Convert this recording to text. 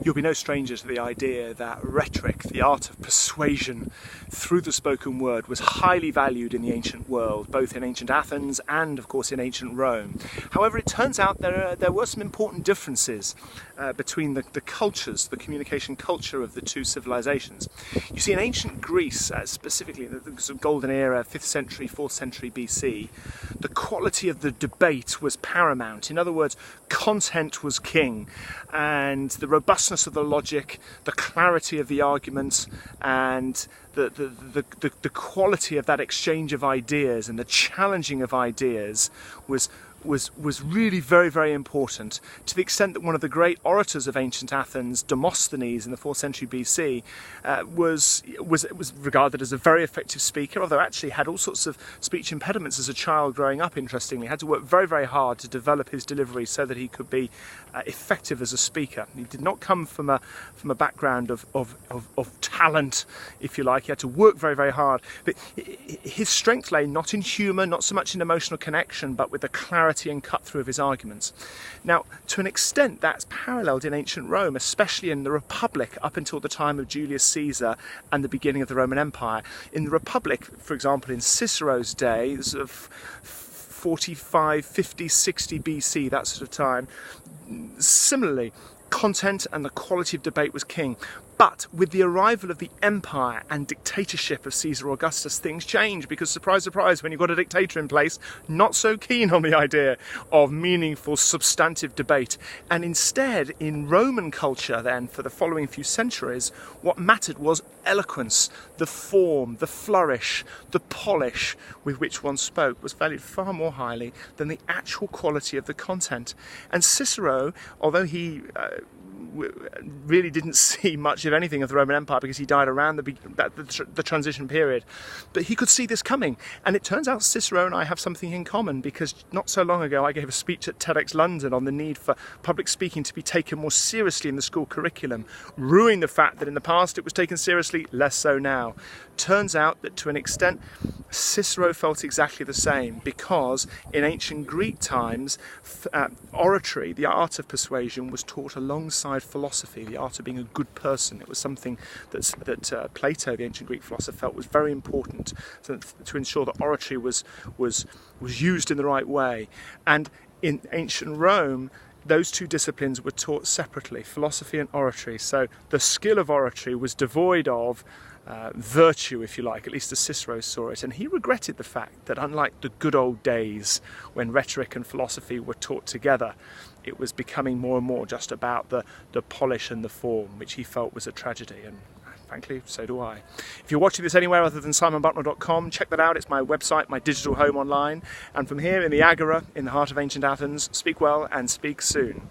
You'll be no stranger to the idea that rhetoric, the art of persuasion through the spoken word, was highly valued in the ancient world, both in ancient Athens and, of course, in ancient Rome. However, it turns out there were some important differences between the cultures, the communication culture of the two civilizations. You see, in ancient Greece, specifically in the sort of golden era, 5th century, 4th century BC, the quality of the debate was paramount. In other words, content was king, and the robustness of the logic, the clarity of the arguments, and the quality of that exchange of ideas and the challenging of ideas was really very, very important, to the extent that one of the great orators of ancient Athens, Demosthenes, in the 4th century BC, was regarded as a very effective speaker, although actually had all sorts of speech impediments as a child growing up, interestingly. Had to work very, very hard to develop his delivery so that he could be effective as a speaker. He did not come from a background of talent, if you like. He had to work very, very hard. But his strength lay not in humour, not so much in emotional connection, but with the clarity and cut through of his arguments. Now, to an extent, that's paralleled in ancient Rome, especially in the Republic up until the time of Julius Caesar and the beginning of the Roman Empire. In the Republic, for example, in Cicero's day, sort of 45, 50, 60 BC, that sort of time, similarly, content and the quality of debate was king. But with the arrival of the empire and dictatorship of Caesar Augustus, things change, because, surprise, surprise, when you've got a dictator in place, not so keen on the idea of meaningful, substantive debate. And instead, in Roman culture then, for the following few centuries, what mattered was eloquence, the form, the flourish, the polish with which one spoke was valued far more highly than the actual quality of the content. And Cicero, although he really didn't see much of anything of the Roman Empire because he died around the transition period, but he could see this coming. And it turns out Cicero and I have something in common, because not so long ago I gave a speech at TEDx London on the need for public speaking to be taken more seriously in the school curriculum, ruining the fact that in the past it was taken seriously, less so now. Turns out that to an extent Cicero felt exactly the same, because in ancient Greek times oratory, the art of persuasion, was taught alongside philosophy, the art of being a good person. It was something that Plato, the ancient Greek philosopher, felt was very important to ensure that oratory was used in the right way. And in ancient Rome, those two disciplines were taught separately, philosophy and oratory. So the skill of oratory was devoid of virtue, if you like, at least as Cicero saw it. And he regretted the fact that, unlike the good old days when rhetoric and philosophy were taught together, it was becoming more and more just about the polish and the form, which he felt was a tragedy. And frankly, so do I. If you're watching this anywhere other than simonbucknall.com, check that out. It's my website, my digital home online. And from here in the Agora, in the heart of ancient Athens, speak well and speak soon.